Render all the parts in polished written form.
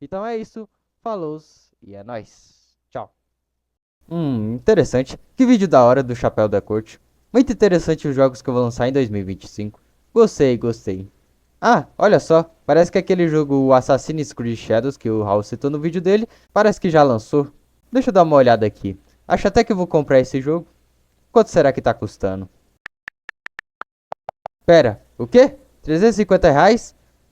Então é isso, falou e é nóis. Tchau. Interessante. Que vídeo da hora do Chapéu da Corte. Muito interessante os jogos que eu vou lançar em 2025. Gostei. Ah, olha só, parece que aquele jogo Assassin's Creed Shadows que o Raul citou no vídeo dele, parece que já lançou. Deixa eu dar uma olhada aqui. Acho até que eu vou comprar esse jogo. Quanto será que tá custando? Pera, o quê? R$ 350?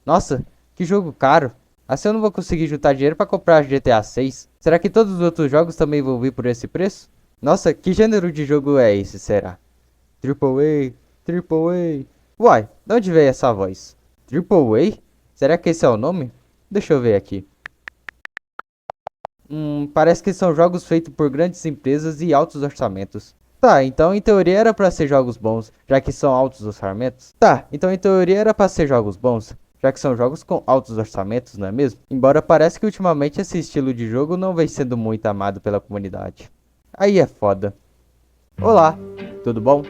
Nossa, que jogo caro. Assim eu não vou conseguir juntar dinheiro pra comprar GTA 6. Será que todos os outros jogos também vão vir por esse preço? Nossa, que gênero de jogo é esse, será? Triple A, Triple A. Uai, de onde veio essa voz? Triple A? Será que esse é o nome? Deixa eu ver aqui. Parece que são jogos feitos por grandes empresas e altos orçamentos. Tá, então em teoria era pra ser jogos bons, já que são altos orçamentos. Tá, então em teoria era pra ser jogos bons, já que são jogos com altos orçamentos, não é mesmo? Embora pareça que ultimamente esse estilo de jogo não vem sendo muito amado pela comunidade. Aí é foda. Olá, tudo bom?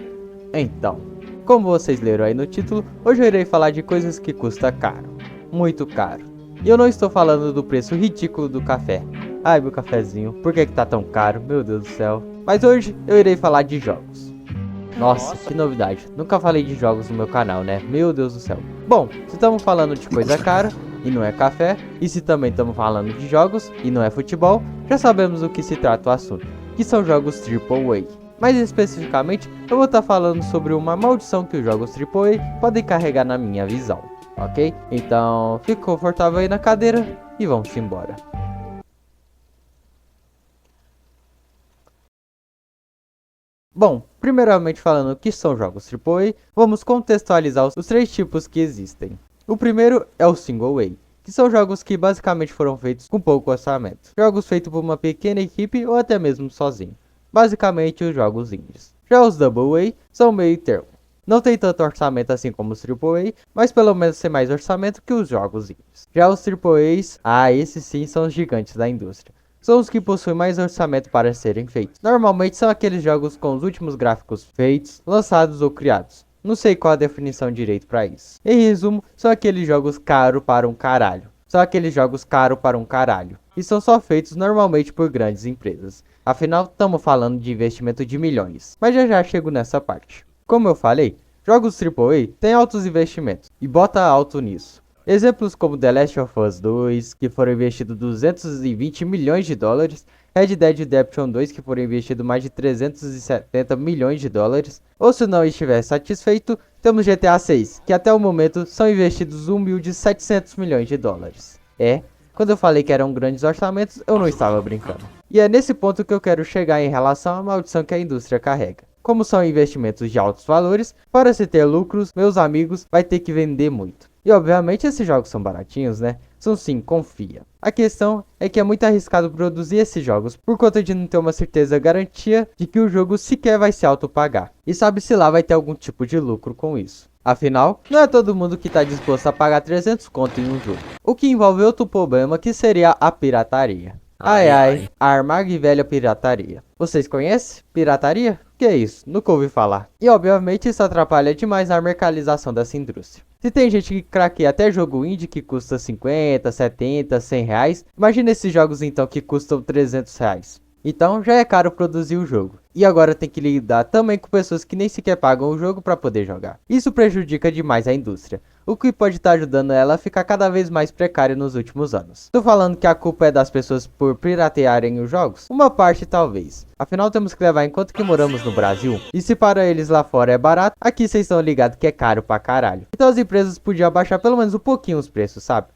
Então, como vocês leram aí no título, hoje eu irei falar de coisas que custam caro. Muito caro. E eu não estou falando do preço ridículo do café. Ai, meu cafezinho, por que tá tão caro? Meu Deus do céu. Mas hoje eu irei falar de jogos. Nossa, que novidade. Nunca falei de jogos no meu canal, né? Meu Deus do céu. Bom, se estamos falando de coisa cara e não é café, e se também estamos falando de jogos e não é futebol, já sabemos do que se trata o assunto, que são jogos AAA. Mais especificamente, eu vou estar falando sobre uma maldição que os jogos AAA podem carregar na minha visão, ok? Então, fique confortável aí na cadeira e vamos embora. Bom, primeiramente falando o que são jogos AAA, vamos contextualizar os três tipos que existem. O primeiro é o Single A, que são jogos que basicamente foram feitos com pouco orçamento. Jogos feitos por uma pequena equipe ou até mesmo sozinho. Basicamente os jogos indies. Já os Double A são meio termo. Não tem tanto orçamento assim como os AAA, mas pelo menos tem mais orçamento que os jogos indies. Já os AAAs, esses sim são os gigantes da indústria. São os que possuem mais orçamento para serem feitos. Normalmente são aqueles jogos com os últimos gráficos feitos, lançados ou criados. Não sei qual a definição direito para isso. Em resumo, são aqueles jogos caros para um caralho. E são só feitos normalmente por grandes empresas. Afinal, estamos falando de investimento de milhões. Mas já chego nessa parte. Como eu falei, jogos AAA têm altos investimentos. E bota alto nisso. Exemplos como The Last of Us 2, que foram investidos 220 milhões de dólares, Red Dead Redemption 2, que foram investidos mais de 370 milhões de dólares, ou se não estiver satisfeito, temos GTA 6, que até o momento são investidos um humilde 700 milhões de dólares. Quando eu falei que eram grandes orçamentos, eu não estava brincando. E é nesse ponto que eu quero chegar em relação à maldição que a indústria carrega. Como são investimentos de altos valores, para se ter lucros, meus amigos, vai ter que vender muito. E obviamente esses jogos são baratinhos, né? São sim, confia. A questão é que é muito arriscado produzir esses jogos por conta de não ter uma certeza garantia de que o jogo sequer vai se autopagar. E sabe-se lá vai ter algum tipo de lucro com isso. Afinal, não é todo mundo que está disposto a pagar 300 conto em um jogo. O que envolve outro problema que seria a pirataria. A armada e velha pirataria. Vocês conhecem pirataria? Que é isso? Nunca ouvi falar. E obviamente isso atrapalha demais na mercantilização dessa indústria. Se tem gente que craqueia até jogo indie que custa 50, 70, 100 reais, imagina esses jogos então que custam 300 reais. Então já é caro produzir o jogo. E agora tem que lidar também com pessoas que nem sequer pagam o jogo para poder jogar. Isso prejudica demais a indústria, o que pode estar ajudando ela a ficar cada vez mais precária nos últimos anos. Tô falando que a culpa é das pessoas por piratearem os jogos? Uma parte talvez. Afinal temos que levar em conta que moramos no Brasil. E se para eles lá fora é barato, aqui vocês estão ligados que é caro pra caralho. Então as empresas podiam abaixar pelo menos um pouquinho os preços, sabe?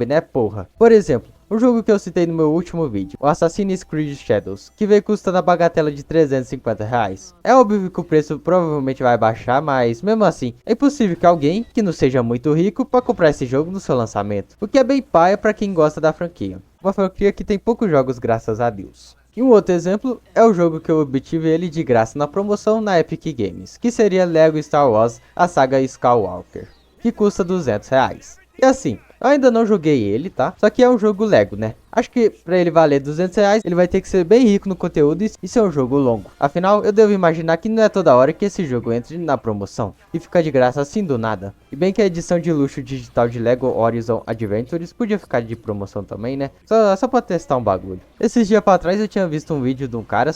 Né porra? Por exemplo, um jogo que eu citei no meu último vídeo, o Assassin's Creed Shadows, que veio custando a bagatela de 350 reais. É óbvio que o preço provavelmente vai baixar, mas mesmo assim, é impossível que alguém que não seja muito rico para comprar esse jogo no seu lançamento, o que é bem paia para quem gosta da franquia. Uma franquia que tem poucos jogos graças a Deus. E um outro exemplo é o jogo que eu obtive ele de graça na promoção na Epic Games, que seria Lego Star Wars, a saga Skywalker, que custa 200 reais. E assim, eu ainda não joguei ele, tá? Só que é um jogo Lego, né? Acho que pra ele valer R$ 200, ele vai ter que ser bem rico no conteúdo e ser um jogo longo. Afinal, eu devo imaginar que não é toda hora que esse jogo entre na promoção e fica de graça assim do nada. E bem que a edição de luxo digital de Lego Horizon Adventures podia ficar de promoção também, né? Só pra testar um bagulho. Esses dias pra trás eu tinha visto um vídeo de um cara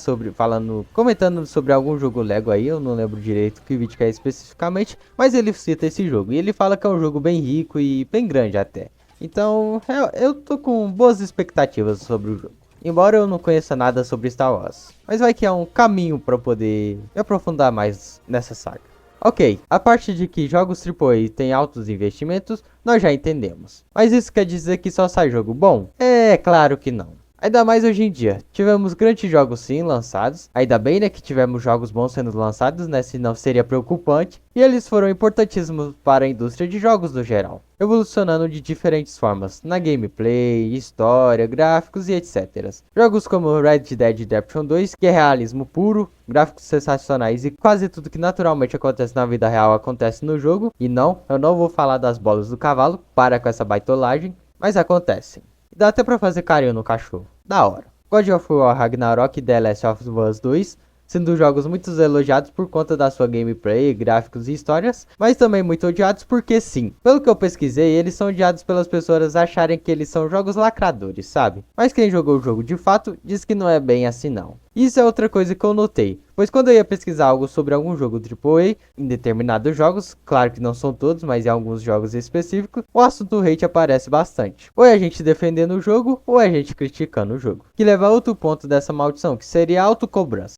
comentando sobre algum jogo Lego aí, eu não lembro direito que vídeo que é especificamente, mas ele cita esse jogo e ele fala que é um jogo bem rico e bem grande até. Então, eu tô com boas expectativas sobre o jogo. Embora eu não conheça nada sobre Star Wars. Mas vai que é um caminho para poder me aprofundar mais nessa saga. Ok, a parte de que jogos AAA têm altos investimentos, nós já entendemos. Mas isso quer dizer que só sai jogo bom? É claro que não. Ainda mais hoje em dia. Tivemos grandes jogos sim lançados. Ainda bem, né, que tivemos jogos bons sendo lançados, né, senão seria preocupante. E eles foram importantíssimos para a indústria de jogos no geral, evolucionando de diferentes formas, na gameplay, história, gráficos e etc. Jogos como Red Dead Redemption 2, que é realismo puro, gráficos sensacionais e quase tudo que naturalmente acontece na vida real acontece no jogo. E não, eu não vou falar das bolas do cavalo, para com essa baitolagem, mas acontecem. Dá até pra fazer carinho no cachorro. Da hora. God of War Ragnarok e The Last of Us 2, sendo jogos muito elogiados por conta da sua gameplay, gráficos e histórias, mas também muito odiados porque sim. Pelo que eu pesquisei, eles são odiados pelas pessoas acharem que eles são jogos lacradores, sabe? Mas quem jogou o jogo de fato, diz que não é bem assim não. Isso é outra coisa que eu notei, pois quando eu ia pesquisar algo sobre algum jogo AAA, em determinados jogos, claro que não são todos, mas em alguns jogos específicos, o assunto hate aparece bastante. Ou é a gente defendendo o jogo, ou é a gente criticando o jogo. Que leva a outro ponto dessa maldição, que seria a autocobrança.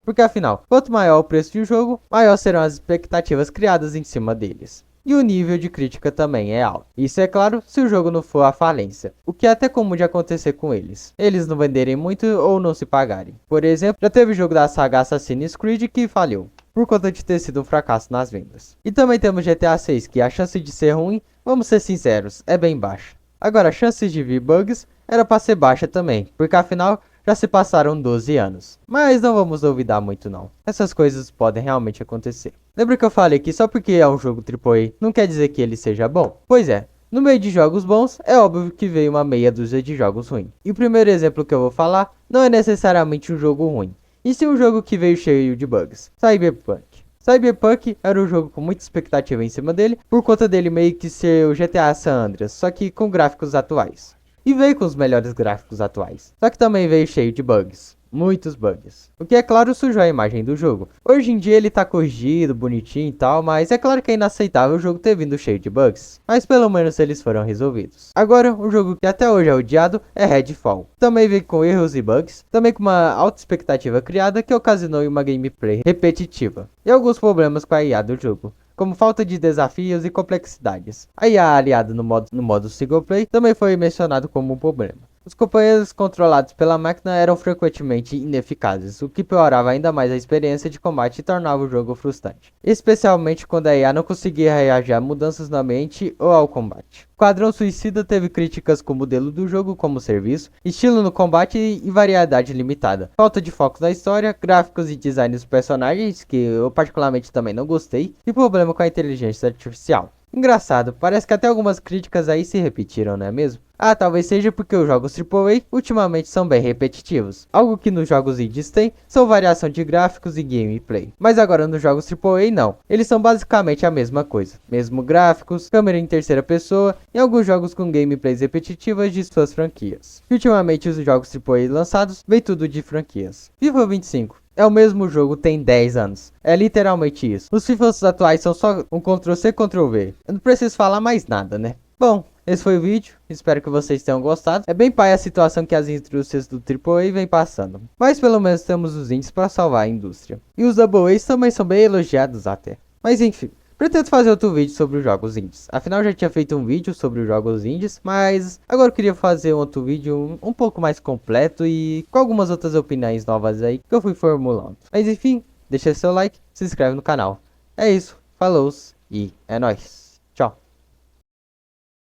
Porque afinal, quanto maior o preço de um jogo, maior serão as expectativas criadas em cima deles. E o nível de crítica também é alto. Isso é claro se o jogo não for à falência, o que é até comum de acontecer com eles. Eles não venderem muito ou não se pagarem. Por exemplo, já teve jogo da saga Assassin's Creed que faliu, por conta de ter sido um fracasso nas vendas. E também temos GTA 6, que a chance de ser ruim, vamos ser sinceros, é bem baixa. Agora, a chance de vir bugs era para ser baixa também, porque afinal já se passaram 12 anos. Mas não vamos duvidar muito não. Essas coisas podem realmente acontecer. Lembra que eu falei que só porque é um jogo AAA não quer dizer que ele seja bom? Pois é. No meio de jogos bons, é óbvio que veio uma meia dúzia de jogos ruins. E o primeiro exemplo que eu vou falar não é necessariamente um jogo ruim, e sim um jogo que veio cheio de bugs. Cyberpunk. Cyberpunk era um jogo com muita expectativa em cima dele, por conta dele meio que ser o GTA San Andreas, só que com gráficos atuais. E veio com os melhores gráficos atuais. Só que também veio cheio de bugs. Muitos bugs. O que é claro sujou a imagem do jogo. Hoje em dia ele tá corrigido, bonitinho e tal, mas é claro que é inaceitável o jogo ter vindo cheio de bugs. Mas pelo menos eles foram resolvidos. Agora, um jogo que até hoje é odiado é Redfall. Também veio com erros e bugs, também com uma alta expectativa criada que ocasionou uma gameplay repetitiva. E alguns problemas com a IA do jogo, como falta de desafios e complexidades. A IA aliada no modo single play também foi mencionado como um problema. Os companheiros controlados pela máquina eram frequentemente ineficazes, o que piorava ainda mais a experiência de combate e tornava o jogo frustrante, especialmente quando a IA não conseguia reagir a mudanças no ambiente ou ao combate. Esquadrão Suicida teve críticas com o modelo do jogo como serviço, estilo no combate e variedade limitada, falta de foco na história, gráficos e design dos personagens, que eu particularmente também não gostei, e problema com a inteligência artificial. Engraçado, parece que até algumas críticas aí se repetiram, não é mesmo? Ah, talvez seja porque os jogos AAA ultimamente são bem repetitivos. Algo que nos jogos indies tem são variação de gráficos e gameplay. Mas agora nos jogos AAA não. Eles são basicamente a mesma coisa. Mesmo gráficos, câmera em terceira pessoa e alguns jogos com gameplays repetitivas de suas franquias. E ultimamente os jogos AAA lançados vem tudo de franquias. FIFA 25. É o mesmo jogo, tem 10 anos. É literalmente isso. Os FIFAs atuais são só um Ctrl+C, Ctrl+V. Eu não preciso falar mais nada, né? Bom, esse foi o vídeo. Espero que vocês tenham gostado. É bem pai a situação que as indústrias do AAA vem passando. Mas pelo menos temos os indies para salvar a indústria. E os AAAs também são bem elogiados até. Mas enfim. Pretendo fazer outro vídeo sobre os jogos indies. Afinal, eu já tinha feito um vídeo sobre os jogos indies, mas agora eu queria fazer outro vídeo um pouco mais completo e com algumas outras opiniões novas aí que eu fui formulando. Mas enfim, deixa seu like, se inscreve no canal. É isso, falou e é nóis.